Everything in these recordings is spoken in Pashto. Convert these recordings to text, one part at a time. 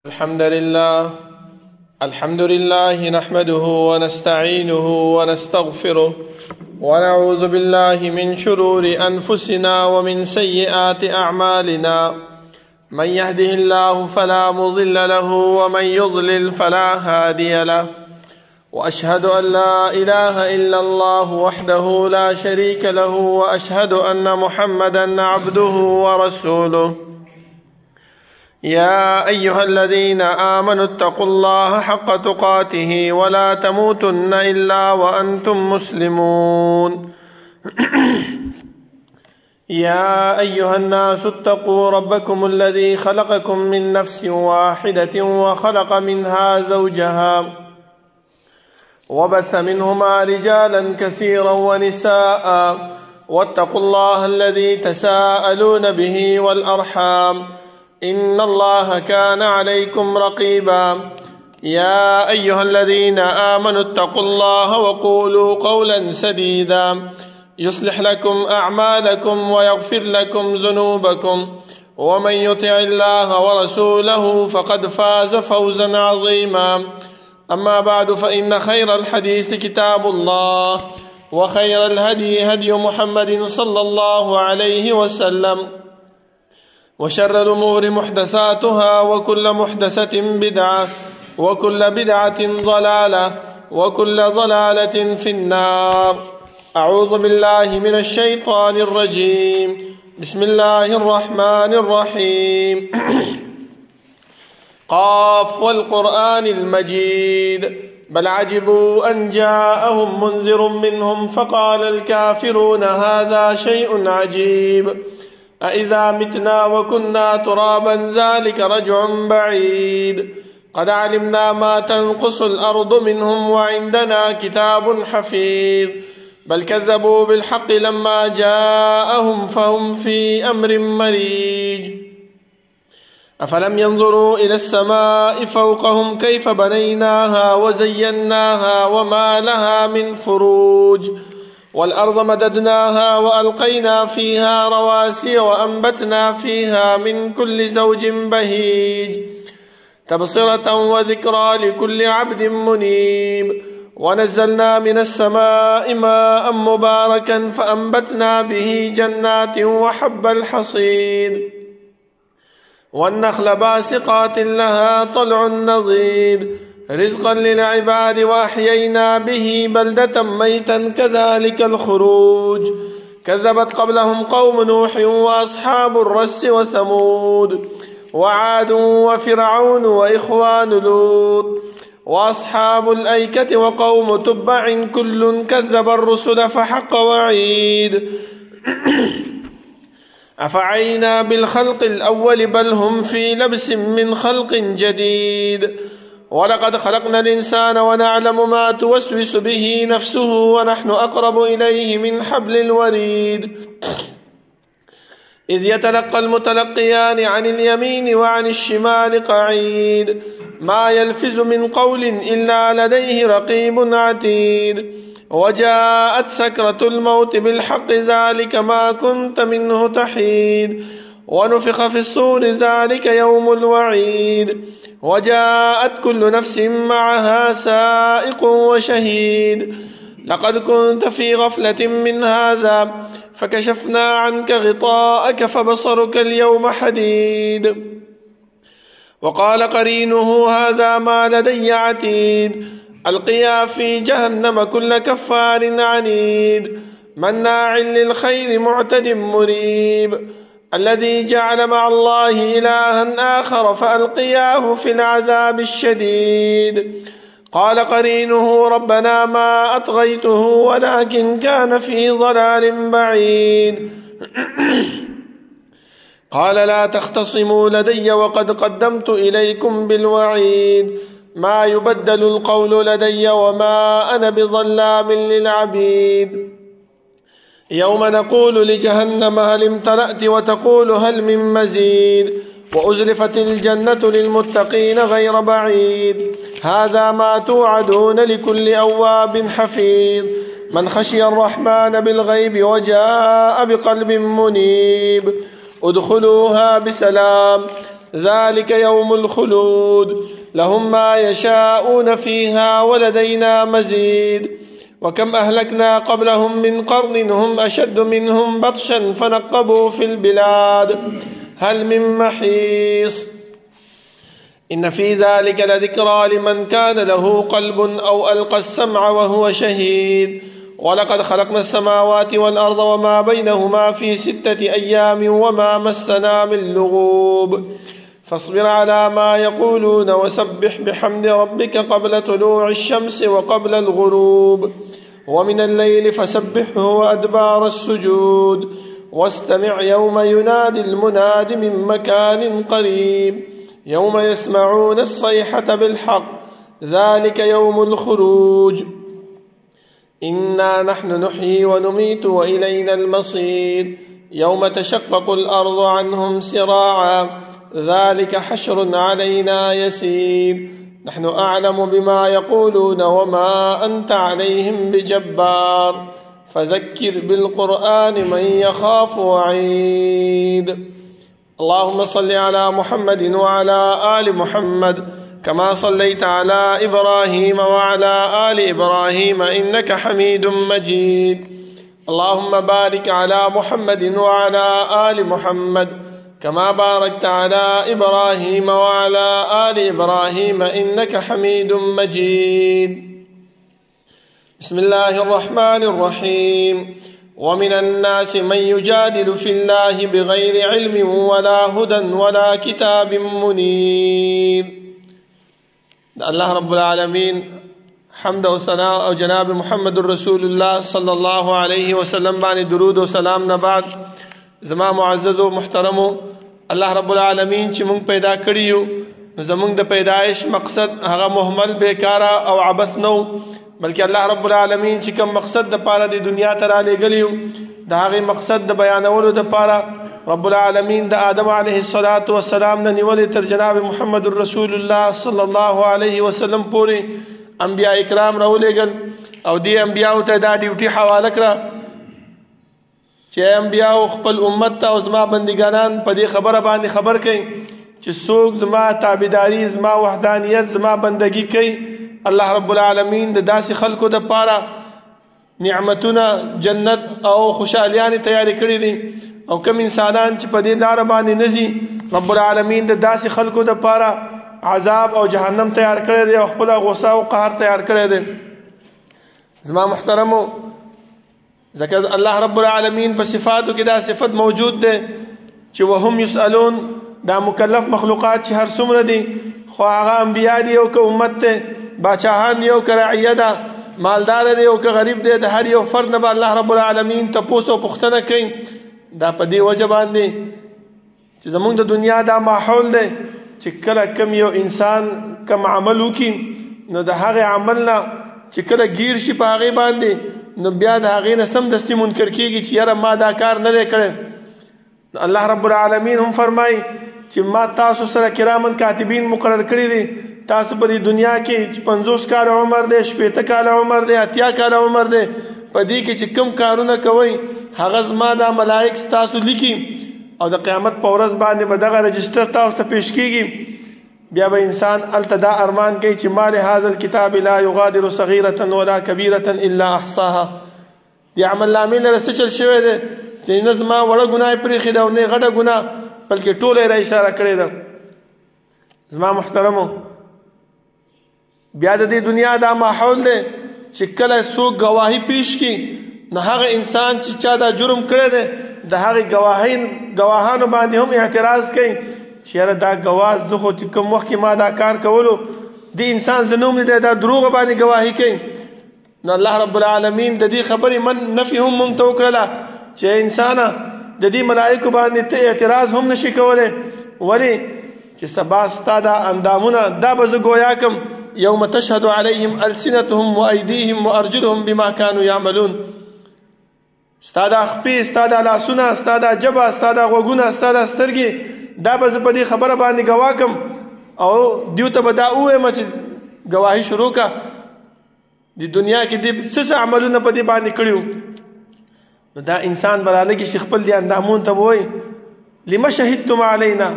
الحمد لله نحمده ونستعينه ونستغفره ونعوذ بالله من شرور أنفسنا ومن سيئات أعمالنا. من يهده الله فلا مضل له ومن يضلل فلا هادي له، وأشهد أن لا إله إلا الله وحده لا شريك له، وأشهد أن محمدا عبده ورسوله. يا أيها الذين آمنوا اتقوا الله حق تقاته ولا تموتن إلا وأنتم مسلمون. يا أيها الناس اتقوا ربكم الذي خلقكم من نفس واحدة وخلق منها زوجها وبث منهما رجالا كثيرا ونساء، واتقوا الله الذي تساءلون به والأرحام، إن الله كان عليكم رقيبا. يا أيها الذين آمنوا اتقوا الله وقولوا قولا سديدا يصلح لكم أعمالكم ويغفر لكم ذنوبكم، ومن يطع الله ورسوله فقد فاز فوزا عظيما. أما بعد، فإن خير الحديث كتاب الله، وخير الهدي هدي محمد صلى الله عليه وسلم، وشر الأمور محدثاتها، وكل محدثة بدعة، وكل بدعة ضلالة، وكل ضلالة في النار. أعوذ بالله من الشيطان الرجيم. بسم الله الرحمن الرحيم. قاف والقرآن المجيد، بل عجبوا أن جاءهم منذر منهم فقال الكافرون هذا شيء عجيب. أإذا متنا وكنا ترابا ذلك رجع بعيد. قد علمنا ما تنقص الأرض منهم وعندنا كتاب حفيظ. بل كذبوا بالحق لما جاءهم فهم في أمر مريج. أفلم ينظروا إلى السماء فوقهم كيف بنيناها وزيناها وما لها من فروج. والأرض مددناها وألقينا فيها رواسي وأنبتنا فيها من كل زوج بهيج، تبصرة وذكرى لكل عبد منيب. ونزلنا من السماء ماء مباركا فأنبتنا به جنات وحب الحصيد، والنخل باسقات لها طلع نضيد، رزقا للعباد. وأحيينا به بلدة ميتا كذلك الخروج. كذبت قبلهم قوم نوح وأصحاب الرس وثمود وعاد وفرعون وإخوان لوط وأصحاب الأيكة وقوم تبع كل كذب الرسل فحق وعيد. أفعينا بالخلق الأول بل هم في لبس من خلق جديد. ولقد خلقنا الإنسان ونعلم ما توسوس به نفسه ونحن أقرب إليه من حبل الوريد. إذ يتلقى المتلقيان عن اليمين وعن الشمال قعيد. ما يلفظ من قول إلا لديه رقيب عتيد. وجاءت سكرة الموت بالحق ذلك ما كنت منه تحيد. ونفخ في الصور ذلك يوم الوعيد. وجاءت كل نفس معها سائق وشهيد. لقد كنت في غفلة من هذا فكشفنا عنك غطاءك فبصرك اليوم حديد. وقال قرينه هذا ما لدي عتيد. ألقيا في جهنم كل كفار عنيد، مناع للخير معتد مريب. الذي جعل مع الله إلها آخر فألقياه في العذاب الشديد. قال قرينه ربنا ما أطغيته ولكن كان في ضلال بعيد. قال لا تختصموا لدي وقد قدمت إليكم بالوعيد. ما يبدل القول لدي وما أنا بظلام للعبيد. يوم نقول لجهنم هل امتلأت وتقول هل من مزيد. وأزلفت الجنة للمتقين غير بعيد. هذا ما توعدون لكل أواب حفيظ. من خشي الرحمن بالغيب وجاء بقلب منيب. ادخلوها بسلام. ذلك يوم الخلود لهم ما يشاءون فيها ولدينا مزيد وكم أهلكنا قبلهم من قرن هم أشد منهم بطشا فنقبوا في البلاد هل من محيص إن في ذلك لذكرى لمن كان له قلب أو ألقى السمع وهو شهيد ولقد خلقنا السماوات والأرض وما بينهما في 6 أيام وما مسنا من لغوب فاصبر على ما يقولون وسبح بحمد ربك قبل طلوع الشمس وقبل الغروب ومن الليل فسبحه وأدبار السجود واستمع يوم ينادي المناد من مكان قريب يوم يسمعون الصيحة بالحق ذلك يوم الخروج إنا نحن نحيي ونميت وإلينا المصير يوم تشقق الأرض عنهم سراعا ذلك حشر علينا يسير نحن أعلم بما يقولون وما أنت عليهم بجبار فذكر بالقرآن من يخاف وعيد اللهم صل على محمد وعلى آل محمد كما صليت على إبراهيم وعلى آل إبراهيم إنك حميد مجيد اللهم بارك على محمد وعلى آل محمد كما باركت على إبراهيم وعلى آل إبراهيم إنك حميد مجيد بسم الله الرحمن الرحيم ومن الناس من يجادل في الله بغير علم ولا هدى ولا كتاب منير الله رب العالمين حمد و ثناء او جناب محمد رسول الله صلی الله علیه وسلم باندې درود و سلام نه بعد زما معزز و محترمو الله رب العالمین چې مونږ پیدا کړیو نو زمونږ د پیدایش مقصد هغه مهمل بیکاره او عبث نو بلکې الله رب العالمین چې کوم مقصد د پاره د دنیا ته را لېږلیو د هغې مقصد د بیانولو د پاره رب العالمین د آدم علیه السلام نه نیولې تر جناب محمد رسول الله صلی الله علیه وسلم پورې انبیاء اکرام راولېږل او دې انبیاءو ته دا ډیوټي حواله کړه چې انبیاء خپل امت ته او زما بندګانان په دې خبره باندې خبر کړي چې څوک زما تابعداري زما وحدانیت زما بندگی کوي الله رب العالمین د داسې خلکو د پاره نعمتونه جنت او خوشحالیانې تیاری کړي دي او کوم انسانان چې په دې لاره باندې نزي رب العالمین د داسې خلکو د پاره عذاب او جهنم تیار کړی دی او خپل غصه او قهر تیار کړی دی زما محترمو ځکه الله رب العالمین په صفاتو کې دا صفت موجود دی چې وهم یسألون دا مکلف مخلوقات چې هر څومره دي خو هغه انبیا دي او که امت ته باچاهان دي او که رعیه ده مالدار دی او که غریب دی د هر یو فرد نه به الله رب العالمین تپوس او پوښتنه کوي دا په دې وجه باندې چې زمونږ د دنیا دا ماحول دی چې کله کم یو انسان کم عمل وکړي نو د هغې عمل نه چې کله گیر شي په هغې باندې نو بیا د هغې نه سمدستي منکر کېږي چې یاره ما دا کار نه دی کړی نو الله رب العالمین هم فرمایي چې ما تاسو سره کرامن کاتبین مقرر کړي دي تاسو په دې دنیا کې چې 50 کال عمر دی 80 کال عمر دی 80 کال عمر دی په دې کې چې کم کارونه کوئ هغه زما دا ملائک تاسو لیکي او د قیامت په ورځ باندې به دغه رجسټر تاسو ته پیش کیږي بیا به انسان هلته دا ارمان کوي چې ما لهذا الكتاب لا یغادر صغیرة ولا کبیرة الا احصاها دې عمل نامې لره څه چل شوی دی چې نه زما وړه ګناه یې پرېښې ده او نه غټه ګناه بلکې ټوله یې را اشاره کړې ده زما محترمو بیا د دې دنیا دا ماحول دی چې کله څوک گواهی پیش کړي نو هغه انسان چې چا دا جرم کړی دی د هغې گواهانو باندې هم اعتراض کوي چې یاره دا گواه زه خو چې کوم وخت کې ما دا کار کولو دې انسان زه نوم دی دا دروغ باندې گواهی کوي نو الله رب العالمین د دې خبرې من نفي هم موږ ته وکړله چې انسانه د دې ملایکو باندې ته اعتراض هم نشي کولی ولې چې سبا ستا دا اندامونه دا به زه ګویا کم یوم تشهد علیهم السنتهم وایدیهم وارجلهم بما کانوا یعملون ستا دا خپې ستا دا لاسونه ستا دا ژبه ستا دا غوږونه ستا دا سترګې دا به زه په دې خبره باندې ګواه کم او دیو ته به دا ووایم چې ګواهي شروع کا د دنیا کې دې څه عملونه په دې باندې کړي نو دا انسان به رالګي چې خپل دې اندامونو ته ووایي لما شهدتم علینا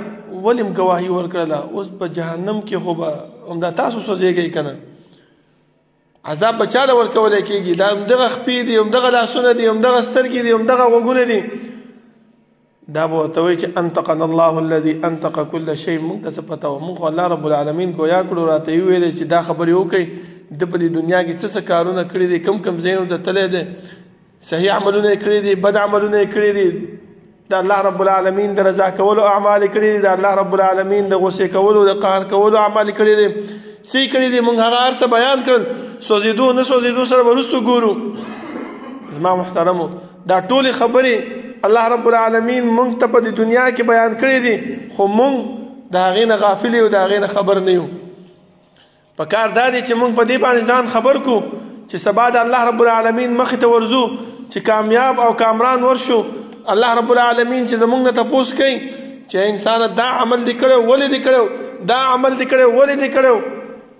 ولیم گواهی ورکړله اوس په جهنم کې خو به همدا تاسو سوځېږئ که نه عذاب به چاله ورکولی کېږي دا همدغه خپې دي همدغه لاسونه دي همدغه سترګې دي همدغه غوږونه دي دا به ورته وایي چې انطقنا الله الذي انطق كل شيء موږ ته څه پته وه موږ خو الله رب العالمین ګویا کړو راته یې وویلې چې دا خبرې وکړئ د په دې دنیا کې څه څه کارونه کړي دي کم کم ځایونو ته تللی دی صحیح عملونه یې کړي دي بد عملونه یې کړي دي د الله رب العالمین د رضا کولو اعمال یې کړي دي د الله رب العالمین د غصې کولو د قهر کولو اعمال یې کړي دي څه یې کړي دي موږ هغه هر څه بیان کړل سوځېدو نه سوځېدو سره به وروستو ګورو زما محترمو دا ټولې خبرې الله رب العالمین موږ ته په دې دنیا کې بیان کړي دي خو موږ د هغې نه غافل یو د هغې نه خبر نه یو په کار دا دی چې موږ په دې باندې ځان خبر کو چې سبا د الله رب العالمین مخې ته ورځو چې کامیاب او کامران ورشو الله رب العالمین چې زموږ نه تپوس کوي چې انسان دا عمل دې کړی ولې دې کړی دا عمل دې کړی ولې دې کړی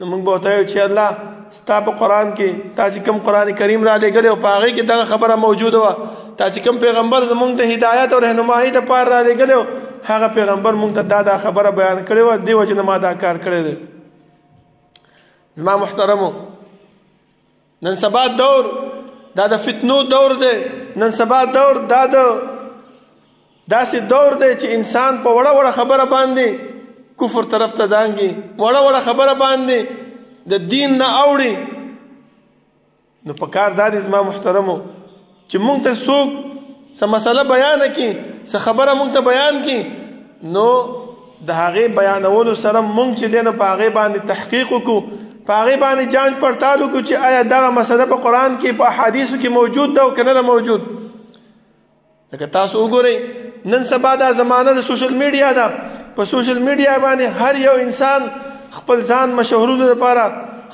نو موږ به ورته وایو چې الله ستا په قرآن کې تا چې کوم قرآن کریم را لېږلی او په هغې کې دغه خبره موجوده وه تا چې کوم پیغمبر زموږ د هدایت او رهنمایي دپاره را لېږلی و هغه پیغمبر موږ ته دا خبره بیان کړې وه دې وجې نه ما دا کار کړی دی زما محترمو نن سبا دور دا د فتنو دور دی نن سبا دور دا د داسې دور دی چې انسان په وړه وړه خبره باندې کفر طرف ته دانګي وړه وړه خبره باندې د دین نه اوړي نو په کار دا دی زما محترمو چې مونږ ته څوک څه مسله بیانه کړي څه خبره مونږ ته بیان کړي نو د هغې بیانولو سره مونږ چې دی نو په هغې باندې تحقیق وکړو په هغې باندې جانچ پړتال وکړو چې آیا دغه مسله په قرآن کې په احادیثو کې موجود ده او که نه ده موجود لکه تاسو وګورئ نن سبا دا زمانه د سوشل میډیا ده په سوشل میډیا باندې هر یو انسان خپل ځان مشهورولو لپاره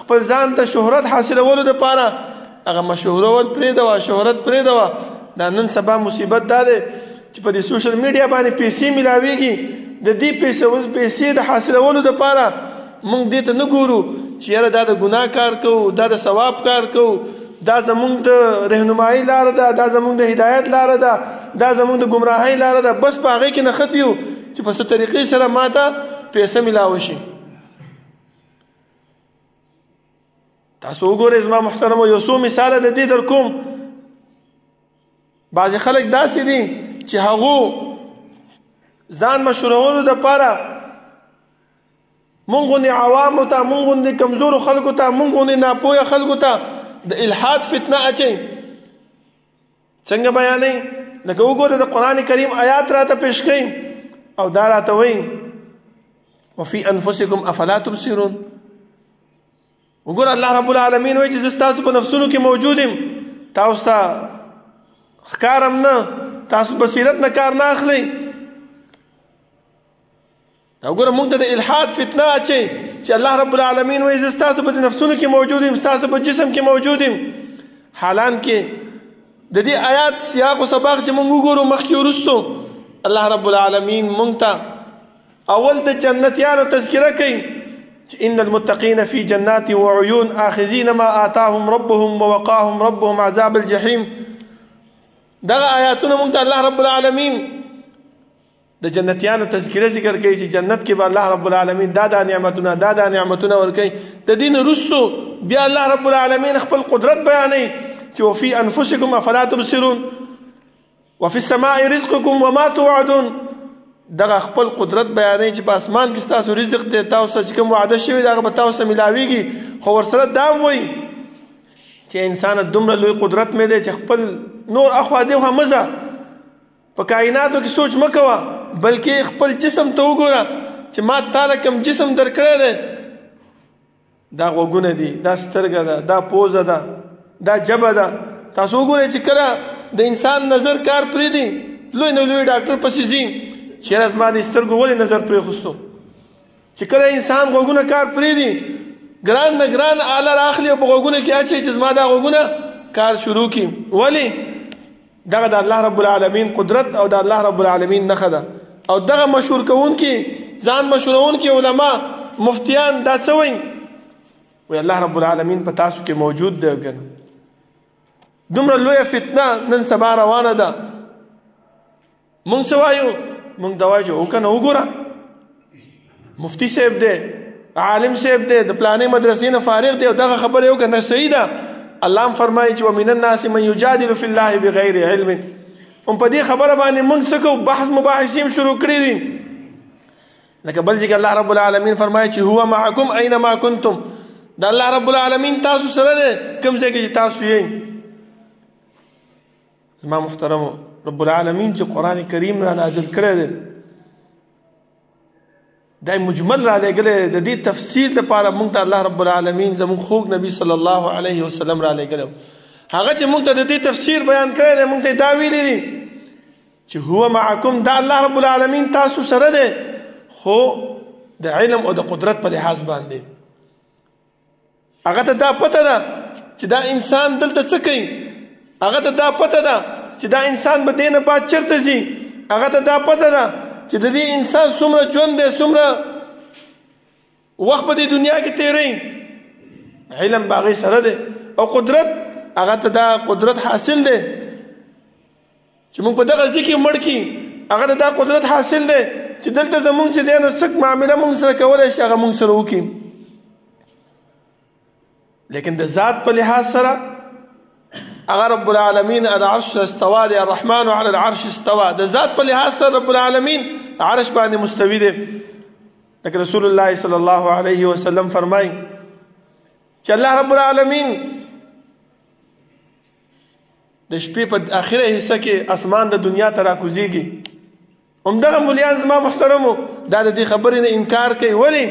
خپل ځان ته شهرت حاصلولو لپاره هغه مشهورول پرېږدوه شهرت پرېږدوه دا نن سبا مصیبت دا دی چې په دې سوشل میډیا باندې پیسې میلاویږي د دې پیسې د حاصلولو لپاره موږ دې ته نه ګورو چې یاره دا د ګناه کار کوو دا د ثواب کار کوو دا زموږ د رهنمایي لاره ده دا زموږ د هدایت لاره ده دا زموږ د ګمراهۍ لاره ده بس په هغې کې نښتي یو چې په څه طریقې سره ماته پیسه میلاوه شي تاسو وګورئ زما محترمو یو څو مثاله د دې در کوم بعضې خلک داسې دي چې هغو ځان مشهورولو دپاره مونږ غوندې عوامو ته مونږ غوندې کمزورو خلکو ته مونږ غوندې ناپوهه خلکو ته د الحاد فتنه اچوي څنګه بیانوي لکه وګوره د قرآن کریم آیات راته پیش کوي او دا راته وایي وفي انفسکم افلا تبصرون وګوره الله رب العالمین وایي چې زه ستاسو په نفسونو کې موجود یم تاسو ته ښکارم نه تاسو بصیرت نه کار نه اخلئ وګوره موږ ته د الحاد فتنه اچوي چې الله رب العالمین وایي زه ستاسو په نفسونو کې موجود یم ستاسو په جسم کې موجود یم حالان کې د دې آیات سیاق او سباق چې موږ وګورو مخکې وروستو الله رب العالمین موږ ته اول د جنتیانو تذکره کوي چې ان المتقین فی جنات وعیون آخذین ما آتاهم ربهم ووقاهم ربهم عذاب الجحیم دغه آیاتونه موږ ته الله رب العالمین د جنتیانو تذکره ذکر کوي چې جنت کې به الله رب العالمین دا نعمتونه ورکوي د دین وروستو بیا الله رب العالمین خپل قدرت بیانوي چې وفي انفسکم افلا تبصرون وفي السماء رزقکم وما توعدون دغه خپل قدرت بیانوي چې په اسمان کې ستاسو رزق دی تاسو چې کوم وعده شوی دی هغه به تاسو ته میلاویږي خو ورسره دا هم وایي چې انسان دومره لوی قدرت مې دی چې خپل نور اخوا دی هم مزه په کائناتو کې سوچ مه کوه بلکې خپل جسم ته وګوره چې ما تاله کوم جسم درکړی دی دا غوږونه دي دا سترګه ده دا پوزه ده دا جبه ده تاسو وګورئ چې کله د انسان نظر کار پرېږدي لوی نه لوی ډاکټر پسې ځي چېرې زما د سترګو ولې نظر پرېښوستو چې کله انسان غوږونه کار پرېږدي ګران نه ګران آله راخلي او په غوږونه کې اچوي چې زما دا غوږونه کار شروع کړي ولې دغه د الله رب العالمین قدرت او د الله رب العالمین نښه ده او دغه مشهور کوونکي ځان مشهورونکي علما مفتیان دا څه وایي وایي الله رب العالمین په تاسو کې موجود دی کنه دومره لویه فتنه نن سبا روانه ده مونږ څه وایو مونږ دا وایو او کنه وګوره مفتی صاحب دی عالم صاحب دی د پلانې مدرسې نه فارغ دی او دغه خبره یو کنه صحیح ده الله فرمایي چې ومن الناس من يجادل في الله بغیر علم په دې خبره باندې موږ څه کوو بحث مباحثې شروع کړي دي لکه بل ځکه الله رب العالمین فرمایي چې هو معکم اينما کنتم دا الله رب العالمین تاسو سره دی کوم ځای کې تاسو یې زما محترم رب العالمین چې قران کریم را نازل کړی دی دا مجمل را لګلې د دې تفسیر لپاره موږ ته الله رب العالمین زموږ خوږ نبی صلی الله علیه وسلم را لګلو هغه چې موږ ته د دې تفسیر بیان کړی دی موږ ته دا ویلي دي چې هو معکم دا الله رب العالمین تاسو سره دی خو د علم او د قدرت په لحاظ باندې هغه ته دا پته ده چې دا انسان دلته څه کوي هغه ته دا پته ده چې دا انسان به دینه بعد چرته ځي هغه ته دا پته ده چې د دې انسان څومره ژوند دی څومره وخت په دې دنیا کې تیری علم باغې سره دی او قدرت هغه ته دا قدرت حاصل دی چې موږ په دغه ځکه مړ کی هغه ته دا قدرت حاصل دی چې دلته زمونږ چې دی نو څک معامله موږ سره کولای شي هغه موږ سره وکړي لیکن د ذات په لحاظ سره هغه رب العالمین العرش استوى دی الرحمن على العرش استوى د ذات په لحاظ سره رب العالمین عرش باندې مستوی دی لکه رسول الله صلی الله علیه وسلم فرمایي چې الله رب العالمین د شپې په اخره حصہ کې اسمان د دنیا ته راکوزيږي همدغه مليان زما محترمو دا د دې خبرې نه انکار کوي ولی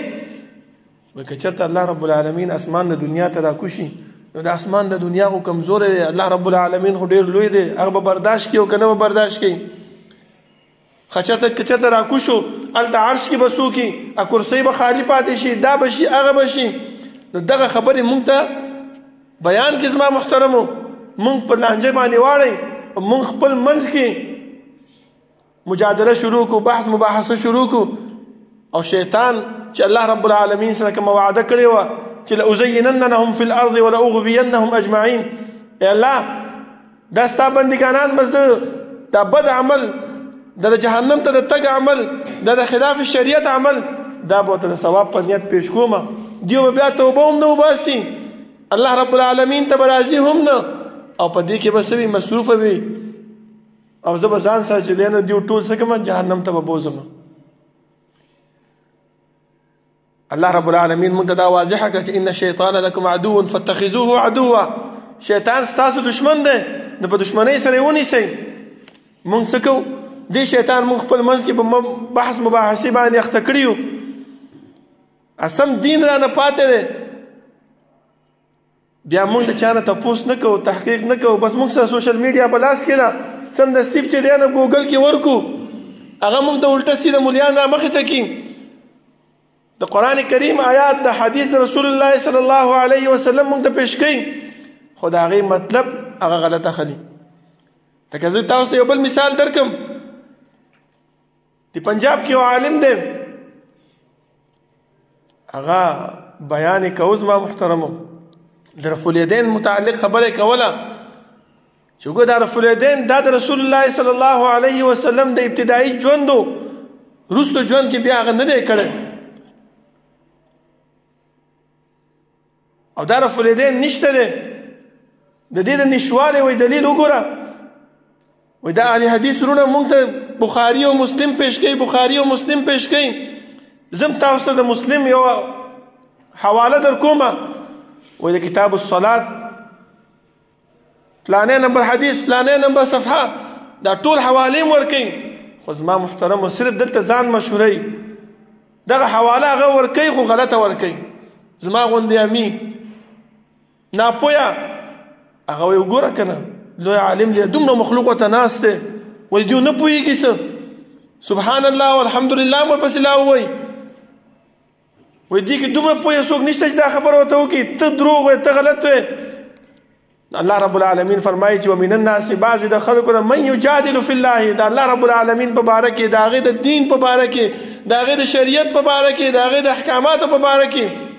وکړه چرته الله رب العالمین اسمان د دنیا ته راکوشي نو د اسمان د دنیا خو کمزور دی الله رب العالمین خو ډیر لوی دی هغه به برداشت کوي او کنه به برداشت کوي خچته راکوشو ال د عرش کې بسو کې ا کرسي به خالی پاتې شي دا بشي هغه بشي نو دغه خبرې مونږ ته بیان کې زما محترمو مونږ په لانجه باندې واړی مونږ خپل منځ کې مجادله شروع کو بحث مباحثه شروع کو او شیطان چې الله رب العالمین سره کوم وعده کړی و چې لأزيننهم في الارض ولأغوينهم اجمعين اے الله دا ستا بندګانان بس دا بد عمل دا جهنم ته د تګ عمل دا د خلاف شریعت عمل دا به ته ثواب په نیت پیش کوم دیو بیا توبه هم نو باسي الله رب العالمین ته راضي هم نه او په دې کې به سوي مصروفه وي او زه به ځان سره چې دینه دیو ټول څه کوم جهنم ته به بوزم الله رب العالمین موږ ته دا واضح کړ چې ان الشیطان لكم عدو فاتخذوه عدوا شیطان ستاسو دشمن دی نو په دشمنی سره ونیسئ موږ څه کوو دې شیطان موږ خپل منځ کې په بحث مباحثه باندې اخته کړیو اسم دین را نه پاتې دی بیا موږ د چانه تاسو نه کوو تحقیق نه کوو بس موږ سره سوشل میډیا په لاس کې ده سم د ستیپ چې دی نه ګوګل کې ورکو هغه موږ د الټه سیده مليان را مخې ته کی د قران کریم آیات د حدیث د رسول الله صلی الله علیه وسلم موږ ته پیش کړي خدای مطلب هغه غلطه خلی تکه زه تاسو یو بل مثال درکم دی پنجاب کې یو عالم دی هغه بیان کوز ما محترمو د رفع الیدین متعلق خبره کوله چې ګو د رفع الیدین د رسول الله صلی الله علیه وسلم د ابتدایي ژوندو روستو ژوند کې بیا هغه نه دی کړی او دا رفع الیدین نشته دی د دې د نشواله وی دلیل وګوره وی دا اهل حدیث رونه مونږ ته بخاری او مسلم پیش کوي بخاری او مسلم پیش کوي زم تاسو د مسلم یو حواله در کومه وی د کتاب الصلاه پلانې نمبر حدیث پلانې نمبر صفحه دا ټول حواله ورکي خو زما محترم صرف دلته ځان مشهوري دغه حواله هغه ورکي خو غلطه ورکي زما غوندې امي ناپویا هغه وی وګوره کنه لوی عالم دی دومره مخلوق ته ناشته ولې دیو نه پويږي څه سبحان الله والحمد لله مو پس لا وای وې دې کې دومره پوهه څوک نشته چې دا خبره وته وکي ته دروغ وې ته غلط وې الله رب العالمین فرمایي چې ومن الناس بعض د خلقنا من يجادل في الله دا الله رب العالمین په باره کې دا غي د دین په باره کې دا غي د شریعت په باره کې دا غي د احکاماتو په باره کې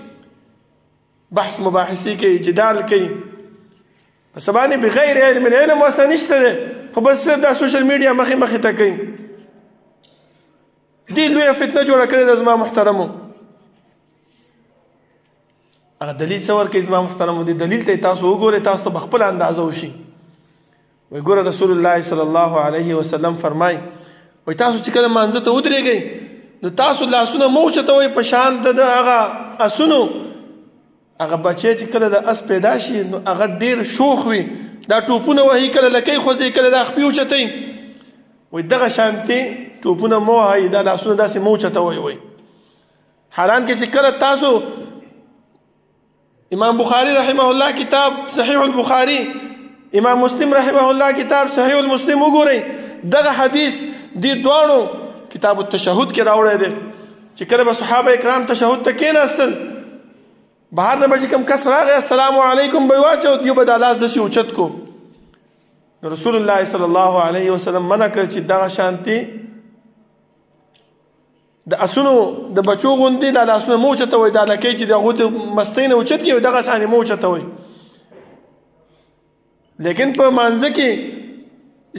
بحث مباحثي کوي جدال کوي پس باندې بغیر علم واسه نشته ده خو بس صرف دا سوشل میډیا مخې ته کوي دې لوی فتنه جوړه کړې د زما محترمو هغه دلیل څه ورکوي زما محترمو؟ دې دلیل ته تاسو وګورئ، تاسو ته بخپله اندازه وشي. وایي ګوره رسول الله صلی الله علیه وسلم فرمایي، وایي تاسو چې کله مانځه ته ودرېږئ نو تاسو لاسونه مه اوچتوئ په شان د هغه اسونو. هغه بچی چې کله د اس پیدا شي نو هغه ډېر شوخ وي، دا ټوپونه وهي، کله لکۍ خوځوي، کله دا خپې اوچتوي. وایي دغه شانتې ټوپونه مه وهئ، دا لاسونه داسې مه اوچتوئ. وایي حالانکه چې کله تاسو امام بخاری رحمه الله کتاب صحیح البخاری، امام مسلم رحمه الله کتاب صحیح المسلم وګورئ، دغه حدیث دې دواړو کتاب التشهد کې راوړی دی چې کله به صحابه کرام تشهد ته کېناستل، بهر نه به چې کوم کس راغی السلام علیکم به یې واچو، یو به دا لاس داسې اوچت کو. نو رسول الله صلی الله علیه وسلم منع کړ چې دغه شانتې د اسونو د بچو غوندې دا لاسونه مه اوچتوئ، دا لکۍ چې د هغو د مستۍ نه اوچت کړي دغه څانې مه اوچتوئ. لیکن په مانځه کې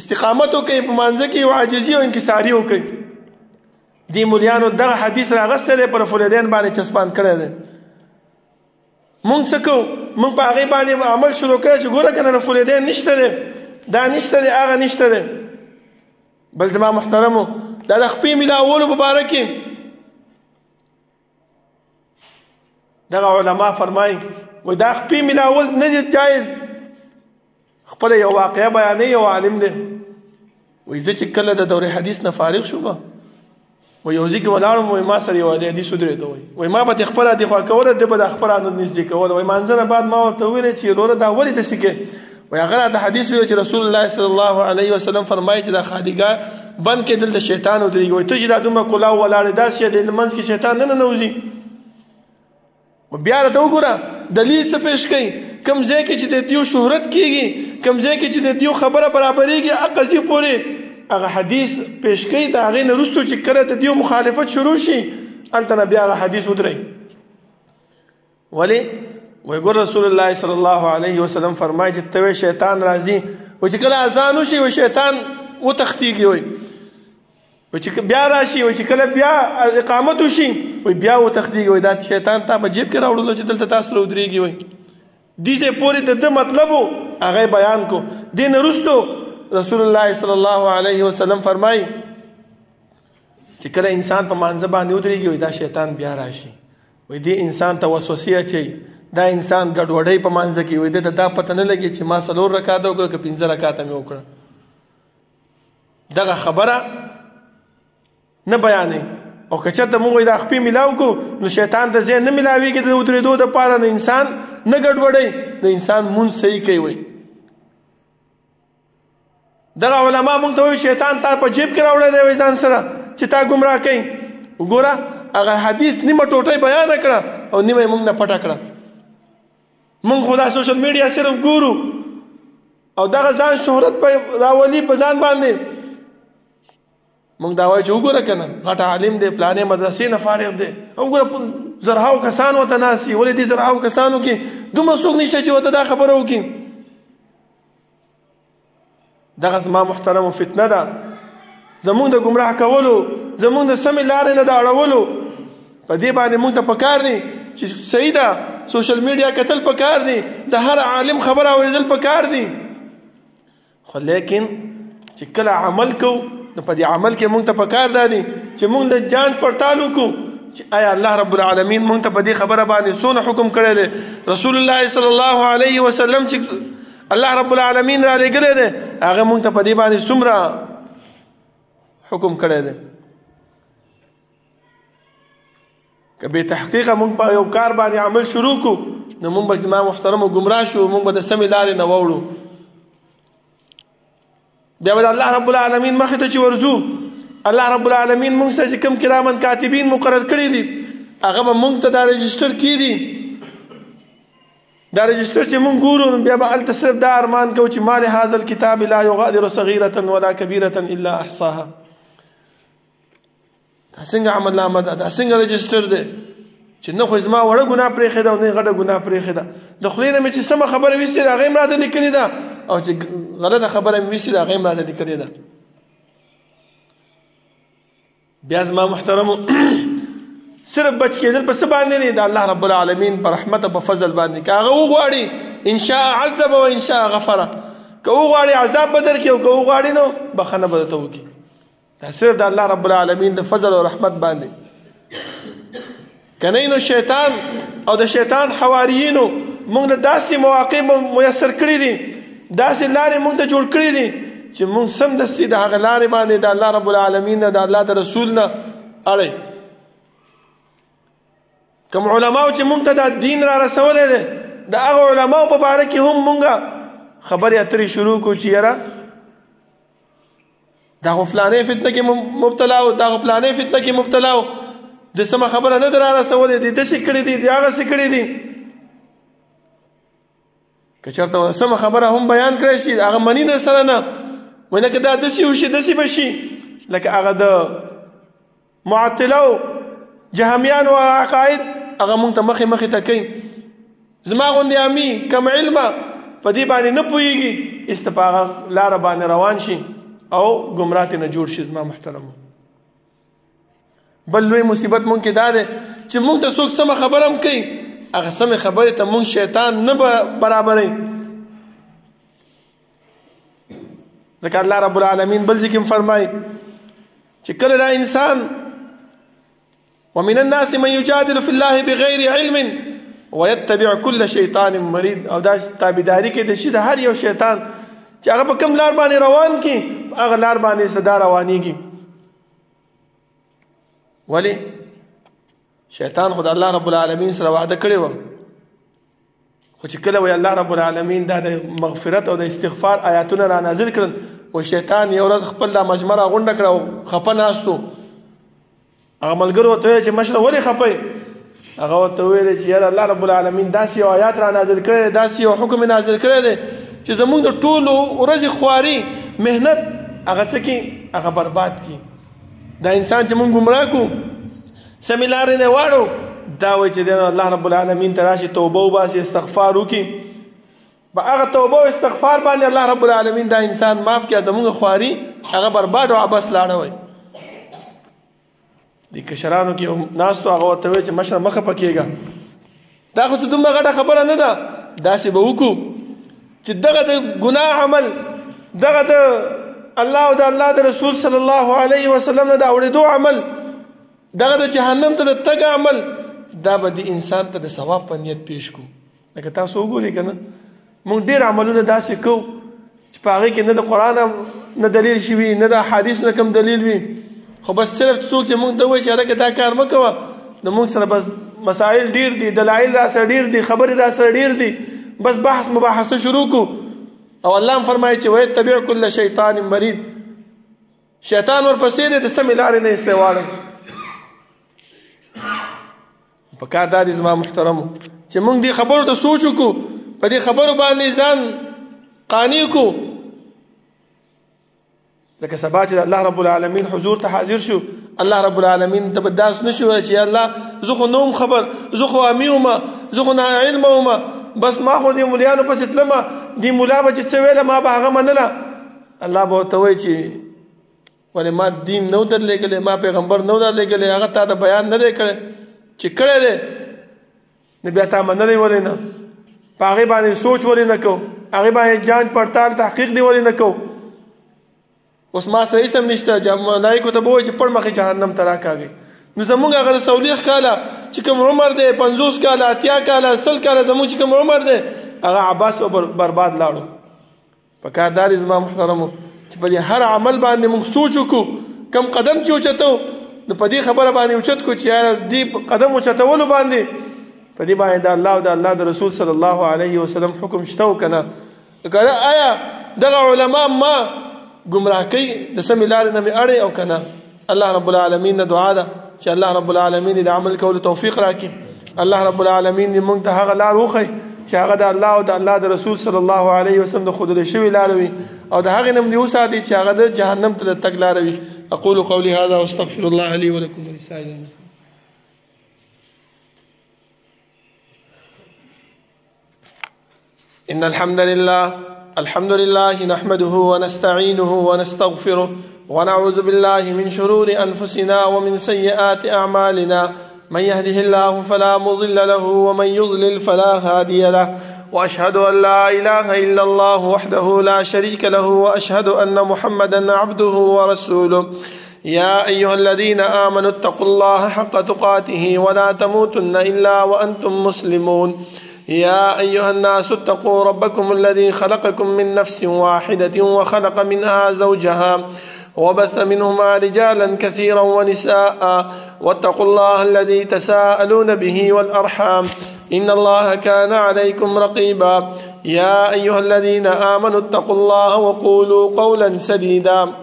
استقامت وکړئ، په مانځه کې عاجزي او انکساري وکړئ. دې مولیانو دغه حدیث راغستی دی، پر رفالدین باندې چسپان کړی دی. مونږ څه کوو؟ مونږ په هغې باندې عمل شروع کړی چې ګوره که نه رفالدین نشته دی، دا نشته دی، هغه نشته دی. بل زما محترمو دا د خپې ملاولو په باره کې دغه علما فرمایي وایي دا خپې ملاول نه دي جایز. خپله یو واقعه بیانوي، یو عالم دی وایي زه چې کله د دورې حدیث نه فارغ شوم وایي یو ځای کې ولاړم، وایي ما سره یو اهل حدیث ودرېده، وایي ما به دې خپله دې خوا کوله، ده به د خپلانو نږدې کوله. وایي مانځه نه بعد ما ورته وویلې چې وروره دا ولې داسې کوې؟ وایي هغه راته حدیث ویل چې رسول الله صلی الله علیه وسلم فرمایي چې دا خالیګاه بند کېدل د شیطان ودرېږي. وایي ته چې دا دومره کلاو ولاړې داسې شی د منځ کې شیطان نه ننوځي. بیا راته وګوره دلیل څه پیش کوي، کوم ځای کې چې د دیو شهرت کېږي، کوم ځای کې چې د دیو خبره برابرېږي، هغه قضیې پورې هغه حدیث پیش کوي. د هغې نه وروستو چې کله د دیو مخالفت شروع شي هلته نه بیا هغه حدیث ودرئ. ولې؟ وایي ګوره رسول الله صلی الله علیه وسلم فرمایي چې ته شیطان راځي، وایي چې کله اذان وشي وایي شیطان وتښتېږي، وایي چې بیا راشي، وایي چې کله بیا اقامت وشي وایي بیا وتښتېږي. وایي دا شیطان تا په جیب کې راوړلو چې دلته تاسو سره ودرېږي. وایي دې ځای پورې د ده مطلب و هغه بیان کو. دې نه وروستو رسول الله صلی الله علیه وسلم فرمایي چې کله انسان په مانځه باندې ودرېږي وایي دا شیطان بیا راشي، وایي دې انسان ته وسوسې اچوي، دا انسان ګډوډۍ په مانځه کې، وایي ده دا پته نه لګي چې ما 4 رکعاته وکړه که 15 رکعاته مې وکړه. دغه خبره نه بیانوي. او که چېرته موږ وایي دا خپې ملاو کو نو شیطان د ځای نه ملاوېږي د ودرېدو دپاره، نو انسان نه ګډوډوي، نو انسان مونځ صحیح کوي. وایي دغه علما موږ ته وایي شیطان تا په جیب کې راوړی دی وایي ځان سره چې تا ګمراه کوي. وګوره هغه حدیث نیمه ټوټه بیانه کړه او نیمه یې موږ نه پټه کړه. موږ خو دا سوشل میډیا صرف ګورو او دغه ځان شهرت په راولي په ځان باندې. موږ دا وایو چې وګوره که نه غټ عالم دی، پلانې مدرسې نه فارغ دی، او وګوره زرهاو کسان ورته ناست دي. ولې دې زرهاو کسانو کې دومره څوک نشته چې ورته دا خبره وکړي؟ دغه زما محترمو فتنه ده، زمونږ د ګمراه کولو، زمونږ د سمې لارې نه د اړولو. په دې باندې موږ ته پکار دی چې صحیح ده سوشل میډیا کتل پکار دی، د هر عالم خبره اورېدل پکار دی، خو لیکن چې کله عمل کو نو په دې عمل کې موږ ته پکار دی چې موږ د جان پړتال وکړو چې آیا الله رب العالمین موږ ته په دې خبره باندې څونه حکم کړی دی. رسول الله صلی الله علیه وسلم چې الله رب العالمین را لېږلی دی هغه موږ ته په دې باندې څومره حکم کړی دی. که بې تحقیقه موږ په یو کار باندې عمل شروع کړو نو موږ به زما محترمو ګمراه شو، موږ به د سمې لارې نه واوړو. بیا به د الله رب العالمین مخې ته چې ورځو، الله رب العالمین موږ سره چې کوم کرامن کاتبین مقرر کړي دي هغه به موږ ته دا رجسټر کړي. دا رجسټر چې موږ ګورو بیا به هلته صرف دا ارمان کوو چې ما لهذا الکتاب لا یغادر صغیرة ولا کبیرة الا احصاها. دا څنګه عمل نامه ده؟ دا څنګه رجسټر دی چې نه خو زما وړه ګناه پرېښې ده او نه غټه ګناه پرېښې ده؟ د خولې نه مې چې سمه خبره ویستې ده هغه یې م راته لیکلې ده، او چې غلطه خبره مې ویستې ده هغه یې م راته لیکلې ده. بیا زما محترمو صرف بچ کېدل په څه باندې نه، د الله رب العالمین په رحمت او په فضل باندې. که هغه وغواړي ان شاء عذب و ان شاء غفره، که وغواړي عذاب به درکړي او که وغواړي نو بخښنه به درته وکړي. دا صرف د الله رب العالمین د فضل او رحمت باندې. که نه نو شیطان او د شیطان حواریینو موږ له داسې مواقع میسر کړي دي، داسې لارې موږ ته جوړ کړي دي چې موږ سمدستي د هغه لارې باندې د الله رب العالمین نه، د الله د رسول نه اړئ. کوم علماو چې موږ ته دا دین را رسولی دی، د هغه علماو په باره کې هم موږ خبرې اترې شروع کړو چې یاره دا خو فلانې فتنه کې مبتلا و، دا خو فلانې فتنه کې مبتلا و، د سمه خبره نه ده را رسولې دي، داسې کړي دي، د هغسې کړي دي. که چېرته سمه خبره هم بیان کړی شي هغه مني در سره نه، وایي که دا داسې وشي داسې به شي، لکه هغه د معطلو جهمیانو عقاید هغه مونږ ته مخې مخې ته کوي. زما غوندې عامي کم علمه په دې باندې نه پوهېږي، ایسته په هغه لاره باندې روان شي او ګمراه ترې نه جوړ شي. زما محترمو، بل لوی مصیبت مونږ کې دا دی چې مونږ ته څوک سمه خبره هم کوي، هغه سمې خبرې ته مونږ شیطان نه برابروي. ځکه الله رب العالمین بل ځای کې هم فرمایي چې کله دا انسان ومن الناس من يجادل في الله بغير علم ويتبع كل شيطان مريد، او دا تابعداري کې د شي د هر یو شیطان چې هغه په کوم لار باندې روان کی هغه لار باندې صدا روانيږي. ولی شیطان خدای الله رب العالمین سره وعده کړی و، خو چې کله وی الله رب العالمین دا د مغفرت او د استغفار آیاتونه را نازل کړل، و شیطان یو ورځ خپل دا مجمره غونډه کړه او خپه ناستو. هغه ملګرو ورته ویل چې مشره ولې خپئ؟ هغه ورته ویل چې یاره الله رب العالمین داسې یو آیات را نازل کړی دی، داسې یو حکم نازل کړی دی چې زمونږ د ټولو ورځې خواري محنت هغه څه کړي، هغه برباد کړي. دا انسان چې مونږ ګمراه کړو، سمې لارې نه واړو، دا وایي چې الله رب العالمین ته راشي توبه وباسي، استغفار وکړي. په هغه توبه او استغفار باندې الله رب العالمین دا انسان معاف کړي، زمونږ خواري هغه برباد او عبث لاړه وایي. د کشرانو کې ناستو هغه ورته وایي چې مشره مه خفه کېږه، دا خو څه دومره غټه خبره نه ده، داسې به وکړو چې دغه د ګناه عمل، دغه د الله او د الله د رسول صلی الله علیه وسلم نه د اورېدو عمل، دغه د جهنم ته د تګ عمل، دا به د انسان ته د ثواب په نیت پیش کړو. لکه تاسو وګورئ که نه، موږ ډېر عملونه داسې کوو چې په هغې کې نه د قرآن نه دلیل شي وي، نه د حدیث نه کوم دلیل وي، خو بس صرف څوک چې موږ ته وایي چې هلکه دا کار مه کوه، نو موږ سره بس مسائل ډېر دي، دلایل را سره ډېر دي، خبرې را سره ډېر دي، بس بحث مباحثه شروع کړو. او الله هم فرمایي چې ویتبع کل شیطان مرید، شیطان ورپسې دی، د سمې لارې نه ایستی واړی. په کار دا دی زما محترمو چې موږ دې خبرو ته سوچ وکړو، په دې خبرو باندې ځان قانع کړو. لکه سبا چې الله رب العالمین حضور ته حاضر شو، الله رب العالمین ته به داس نه شو چې الله زه خو نوم خبر، زه خو امي ومه، زه خو ناعلمه ومه، بس ما خو دې مولیانو پسې تلمه، دې ملا به چې څه ویله ما به هغه منله. الله به ورته وایي چې ولې ما دین نه و درلېږلی، ما پیغمبر نه و درلېږلی، هغه تا ته بیان نه دی کړی، چې کړی دی نو بیا تا منلی ولې نه، په هغې باندې سوچ ولې نه کوو، هغې باندې جانچ پړتال تحقیق دی ولې نه کوو. اوس ما سره هېڅ هم نشته، ملایکو ته به وایي چې پړ مخې جهنم ته راکاږئ. نو زمونږ هغه د 40 کاله چې کوم عمر دی، 50 کاله، 80 کاله، 100 کاله زمونږ چې کوم عمر دی، هغه عباس او برباد لاړو. په کار دا دی زما محترمو چې په دې هر عمل باندې موږ سوچ وکړو، کم قدم چې اوچتو نو په دې خبره باندې اوچت کړو چې یاره دې قدم اوچتولو باندې په دې باندې د الله او د الله د رسول صلی الله علیه وسلم حکم شته و که نه. آیا دغه علما ما گمراه کوي د سمې لارې نه مې اړې او که نه؟ الله رب العالمین نه دعا ده چې الله رب العالمین د عمل کولو توفیق راکړي. الله رب العالمین دې موږ ته هغه لار وښیي چې هغه د الله او د الله د رسول صلی الله علیه وسلم د ښودلې شوې لاره وي، او د هغې نه مو دې وساتي چې هغه د جهنم ته د تګ لاره وي. اقول قولي هذا واستغفر الله لي ولكم ولسائر المسلمين. إن الحمد لله نحمده ونستعينه ونستغفره ونعوذ بالله من شرور أنفسنا ومن سيئات أعمالنا من يهده الله فلا مضل له ومن يضلل فلا هادي له وأشهد أن لا إله إلا الله وحده لا شريك له وأشهد أن محمدا عبده ورسوله يا أيها الذين آمنوا اتقوا الله حق تقاته ولا تموتن إلا وأنتم مسلمون يا أيها الناس اتقوا ربكم الذي خلقكم من نفس واحدة وخلق منها زوجها وبث منهما رجالا كثيرا ونساء واتقوا الله الذي تساءلون به والأرحام إن الله كان عليكم رقيبا يا أيها الذين آمنوا اتقوا الله وقولوا قولا سديدا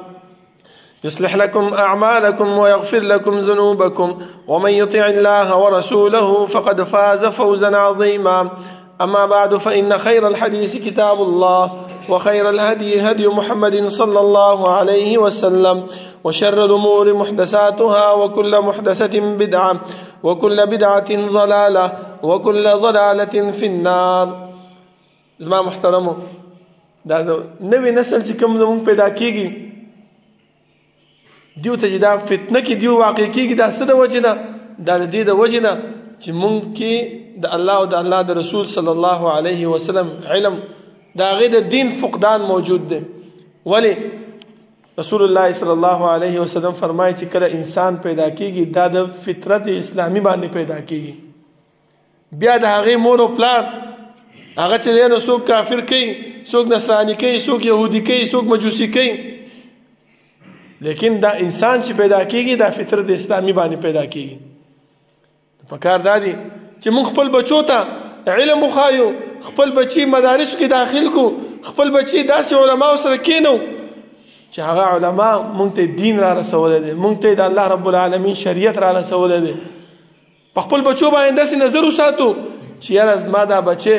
يصلح لكم أعمالكم ويغفر لكم ذنوبكم ومن يطع الله ورسوله فقد فاز فوزا عظيما أما بعد فإن خير الحديث كتاب الله وخير الهدي هدي محمد صلى الله عليه وسلم وشر الأمور محدثاتها وكل محدثة بدعة وكل بدعة ضلالة وكل ضلالة في النار. زما محترمو دا نوی نسل چې کوم زموږ پیدا کیږي دیو ته چې دا فتنه کې دیو واقع کیږي دا څه د وجې نه دا د دې د وجې نه چې مونږ کې د الله او د الله د رسول صلی الله علیه وسلم علم د هغې د دین فقدان موجود دی. ولی رسول الله صلی الله علیه وسلم فرمایي چې کله انسان پیدا کیږي دا د فطرت اسلامی باندې پیدا کیږي. بیا د هغې مور او پلار هغه چې دی نو څوک کافر کوي څوک نصرانی کوي څوک یهودي کوي څوک مجوسی کوي، لیکن دا انسان چې پیدا کیږي دا فطرت اسلامی باندې پیدا کیږي. پکار دا دی چې موږ خپل بچو ته علم وښایو، خپل بچی مدارسو کې داخل کو، خپل بچی داسې علماو سره کینو چې هغه علما موږ ته دین را رسولی دی، موږ ته د الله رب العالمین شریعت را رسولی دی. په خپل بچو باندې داسې نظر وساتو چې یاره زما دا بچی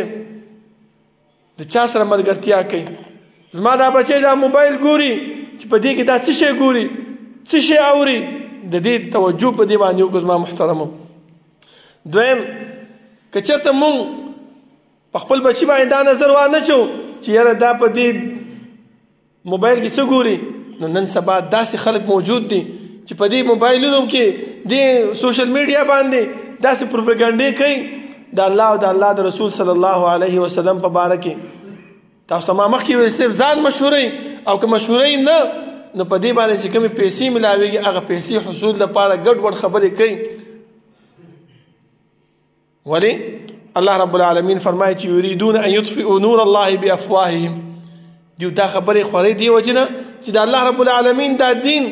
د چا سره ملګرتیا کوي، زما دا بچی دا موبایل ګوري چې په دې کې دا څه شی ګوري څه شی اوري، د دې توجه په دې باندې وکړو زما محترمو. دویم که چېرته مونږ په خپل بچي باندې دا نظر وانهچو چې یاره دا په دې موبایل کې څه ګوري، نو نن سبا داسې خلک موجود دي چې په دې موبایلونو کې دې سوشل میډیا باندې داسې پروپاګانډې کوي د الله او د الله د رسول صلی الله علیه وسلم په باره کې. تاسو ما مخکې ویل ځان مشهورئ او که مشهورئ نه نو په دې باندې چې کومې پیسې ملاویږي هغه پیسې حصول لپاره ګډ وډ خبرې کوي. ولی الله رب العالمین فرمایي چې یریدون ان یطفئوا نور الله بافواههم، دیو دا خبرې خوري دی وجه نه چې د الله رب العالمین دا دین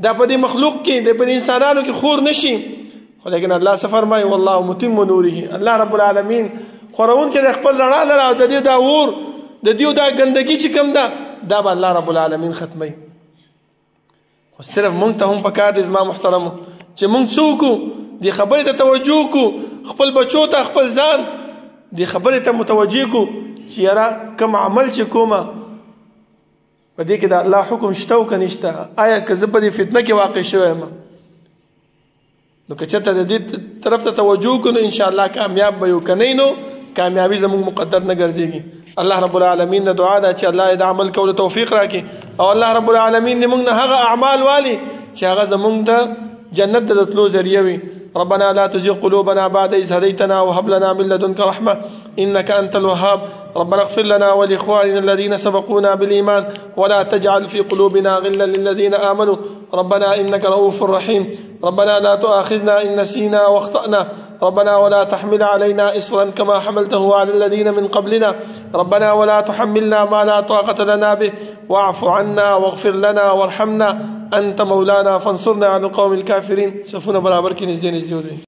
دا په دې مخلوق کې د په انسانانو کې خور نشي، خو لیکن الله څه فرمایي والله متم نوره، الله رب العالمین خورون کې د خپل رڼا لره او د دې دا اور د دیو دا ګندګي چې کوم ده دا به الله رب العالمین ختمي. خو صرف مونږ ته هم پکار دی زما محترمو چې مونږ څوک دې خبرې ته توجه کو، خپل بچو ته خپل ځان دې خبرې ته متوجه کو چې یاره کوم عمل چې کومه په دې کې د الله حکم شته او که نشته، آیا که زه په دې فتنه کې واقع شوی یم نو که چېرته د دې طرف ته توجه کو نو انشاءالله کامیاب به یو، که نه نو کامیابی زموږ مقدر نه ګرځېږي. الله رب العالمین نه دعا ده چې الله د عمل کولو توفیق راکړي او الله رب العالمین دې موږ نه هغه اعمال والي چې هغه زموږ ته جنت ته د تلو ذریعه وي. ربنا لا تزغ قلوبنا بعد إذ هديتنا وهب لنا من لدنك رحمة إنك أنت الوهاب. ربنا اغفر لنا ولإخواننا الذين سبقونا بالإيمان ولا تجعل في قلوبنا غلا للذين آمنوا ربنا إنك رؤوف رحيم. ربنا لا تؤاخذنا إن نسينا واخطأنا ربنا ولا تحمل علينا إصرا كما حملته على الذين من قبلنا ربنا ولا تحملنا ما لا طاقة لنا به واعف عنا واغفر لنا وارحمنا أنت مولانا فانصرنا على القوم الكافرين. شوفونا برابر کې نږدې نږدې